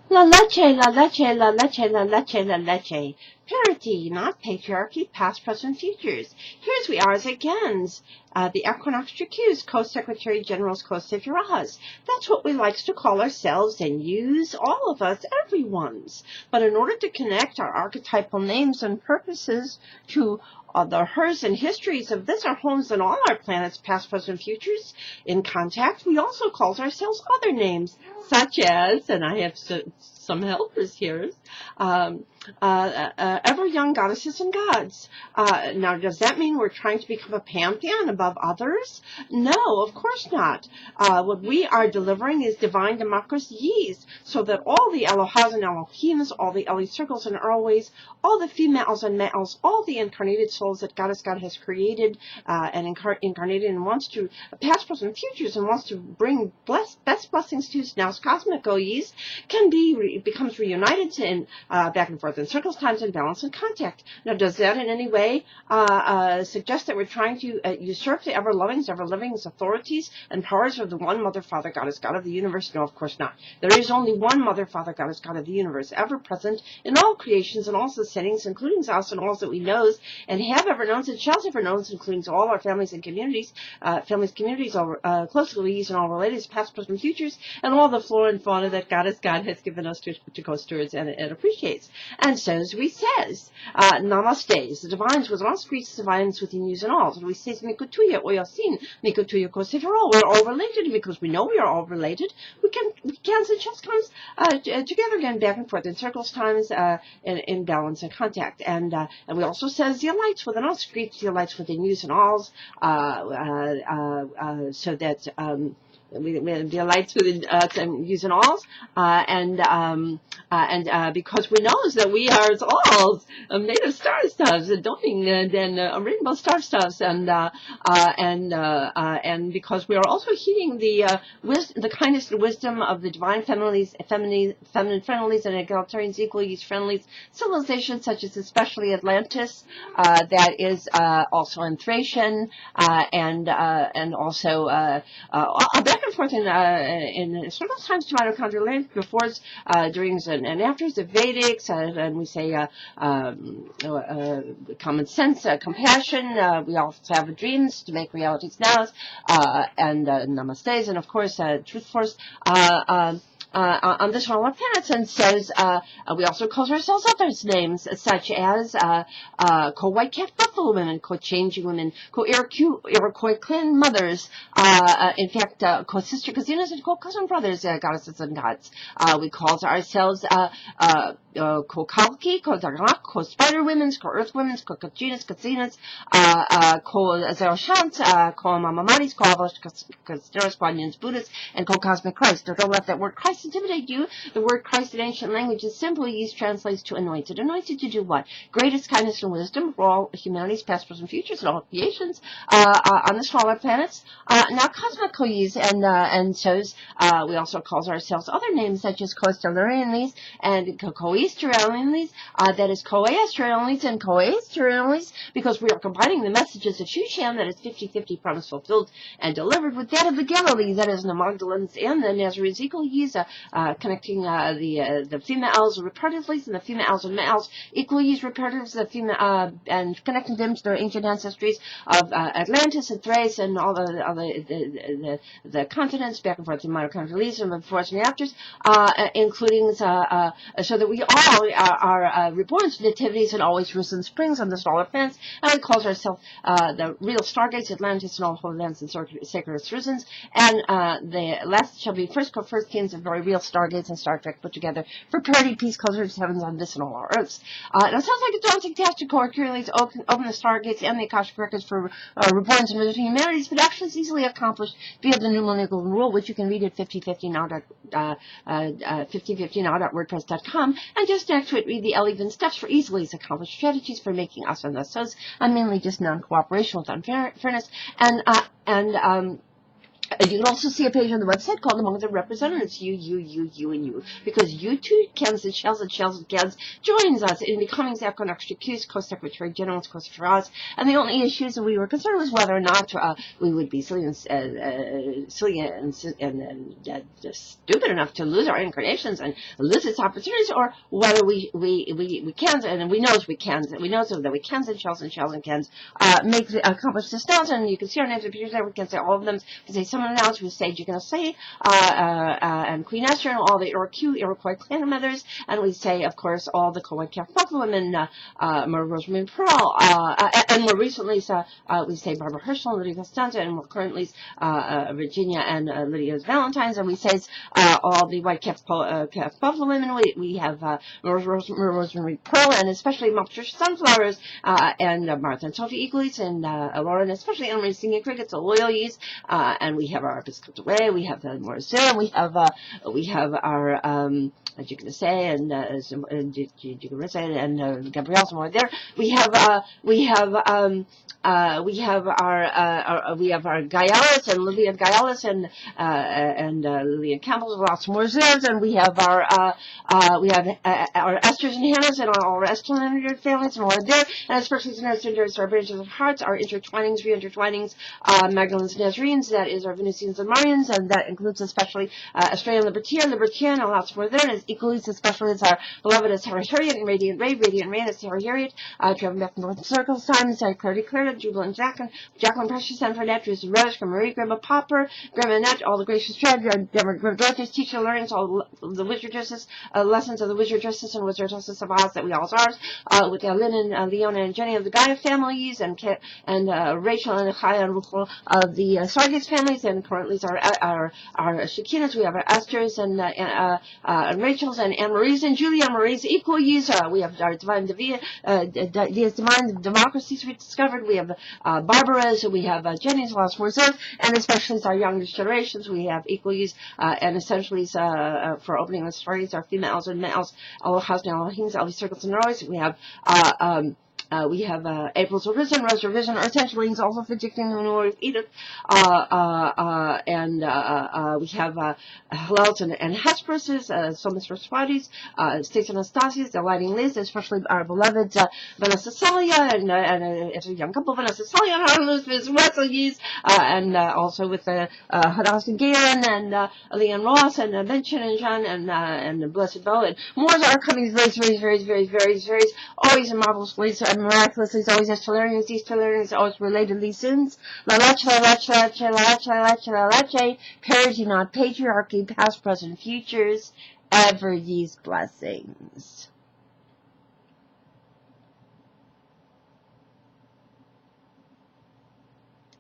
La leche, la leche, la leche, la leche, la leche. Parity, not patriarchy, past, present, futures. Here's we are again. The Equinoxtrueqsz, Co-Secretary General's Co-Secretary. That's what we likes to call ourselves and use, all of us, everyone's. But in order to connect our archetypal names and purposes to the hers and histories of this, our homes and all our planets, past, present, futures, in contact, we also call ourselves other names, such as, and I have some helpers here, ever young goddesses and gods. Now, does that mean we're trying to become a pantheon above others? No, of course not. What we are delivering is divine democracies, so that all the Elohas and Elohims, all the Eli circles and Earlways, all the females and males, all the incarnated souls that God has created and incarnated and wants to, past, present, futures, and wants to bring best blessings to now's cosmic OEs, becomes reunited in back and forth in circles, times, and balance and contact. Now, does that in any way suggest that we're trying to usurp the ever-living's authorities and powers of the one Mother, Father, Goddess, God of the universe? No, of course not. There is only one Mother, Father, Goddess, God of the universe, ever present in all creations and all settings, including us and all that we knows and have ever known and shall ever known, including all our families and communities, all closely and all related, past, present, futures, and all the flora and fauna that God has given us to co-stewards and appreciates. And so as we says, namaste, the divines with all creatures divines within yous and all. So we say mikutuya oyasin, mikutuya kosifero. We're all related, because we know we are all related. We can it just comes together again, back and forth in circles, times, in balance and contact. And we also says the lights within all creatures, the lights within yous and alls, so that the lights within using alls, and because we know that we are alls made of star stuffs, and rainbow star stuffs, and because we are also heeding the kindness and wisdom of the divine feminine friendlies and egalitarians, equal use friendlies civilizations, such as especially Atlantis, that is also in Thracian, and also back and forth in several times to mitochondrial length, befores, durings, and afters, the Vedics, and we say common sense, compassion. We also have dreams to make realities now, and namastes, and of course truth force. On this one of our planets, and says we also call ourselves others names, such as co-white calf buffalo women, co-changing women, co-Iroquois clan mothers, in fact, co-sister cousins and co-cousin brothers, goddesses and gods. We call ourselves co-Kalki, co-Dagrak, co-Spider women's, co-Earth women's, co-Kachinas, Katsinas, co-Zeroshant, co-Mamamaris, co-Avos, co-Steros, co-Onions, Buddhists, and co-Couszmic Chrisztsz. Don't let that word Christ intimidate you. The word Christ in ancient languages simply used translates to anointed. Anointed to do what? Greatest kindness and wisdom for all humanities, past, present, futures, and all creations on the smaller planets. Now, cosmic co-use, and shows we also call ourselves other names such as co-stellarianlies and co-easterlianlies, that is co-asterlianlies and co-asterlianlies, because we are combining the messages of Shushan, that is 50-50 promise fulfilled and delivered, with that of the Galilee, that is the Magdalens and the Nazarenes, equal use, connecting the females reparatively and the females and males, equal use reparatives, the female, and connecting them to their ancient ancestries of Atlantis and Thrace and all the continents, back and forth in mitochondrial and befores and afters, including so that we all are reborn to nativities and always risen springs on the solar planets, and we call ourselves the real stargates, Atlantis and all holy lands and sacred risens, and the last shall be first kings of very real stargates and Star Trek put together for parity, peace, culture, heavens on this and all our earths. Now, it sounds like a daunting task to co-currently open the stargates and the Akashic records for reborns and visiting humanities, but actually it's easily accomplished via the Numinal Golden Rule, which you can read at 5050now.wordpress.com, and just next to it read the 11 steps for easily accomplished strategies for making us and us, mainly just non-cooperation with unfairness, and And you can also see a page on the website called Among the Representatives, you, and you. Because you too, Kansas Shells and Cans, joins us in becoming Equinoxtrueqsz, Co-Secretary General of COCHRISTTS. And the only issues that we were concerned was whether or not we would be silly and stupid enough to lose our incarnations and lose its opportunities, or whether we can, and we know that we can, that we can, Shells and Cans, accomplish this now. And you can see our names and pictures there. We can say all of them. We can say some of them now. We say you're going to say and Queen Esther and all the Iroquois clan members, and we say, of course, all the co-white women, Rosemary Pearl, and more recently, we say Barbara Herschel and Lydia Costanza, and more currently, Virginia and Lydia Valentine's, and we say all the white Buffalo women. We have Rosemary Pearl, and especially Patricia Sunflowers, and Martha and Sophie Equally, and Laura, and especially Anne-Marie Singing Crickets, the Loyalies, and we have our Episcopal Way, we have the Morris and we have our as you can say, and Gabrielle's more there. We have our Gaialis and Lillian Gaialis and Lillian Campbell's lots more there, and we have our Esther's and Hannah's and all our Esther families and all there, and especially the Nurse our branches of hearts, our intertwinings, re-intertwinings, Magdalene's Nazarenes, that is our Venusians and Marians, and that includes especially Australian Libertine, and lots more there, and it's equally especially as our beloved as Sarah Harriet and Radiant Rain as Sarah Harriet, Trevor Beck and North Circles, Simon, Sarah Clarity Clara, Jubilant Jacqueline Precious, and Fernette, Teresa Rose, Marie, Grandma Popper, Grandma Annette, all the gracious Tread, Grandma Dorothy's teacher learnings, all the wizardresses, lessons of the wizardresses and wizardresses of Oz that we all are, with Lynn and Leona and Jenny of the Gaia families, and Rachel and Chaya and Ruchel of the Sargis families, and currently our Shekinas. We have our Esther's and Rachel's and Anne-Marie's and Julia Marie's equal use. We have our divine democracies we discovered. We have Barbara's, we have Jenny's Lost Reserve, and especially our youngest generations. We have equal use, and essentially for opening the stories, our females and males, Allah's and Elohim's, all these circles and noise. We have April's Arisen, Rose Arisen, or Essentialings, also predicting the Lord of Edith, and we have Hillel's and Hesperus's, Somas Roswadi's, States Anastasia's, Delighting Liz, especially our beloved Vanessa Celia, and it's a young couple, Vanessa Celia and our Elizabeth Russell's, and also with Hadassah and Galen, and Leanne Ross, and Vincent and John, and Blessed Bo, and more are coming very, always in marvelous ways, and miraculously, always as hilarious, these hilarious, always relatedly sins. Laleche, parity, not patriarchy, past, present, futures, ever ye's blessings.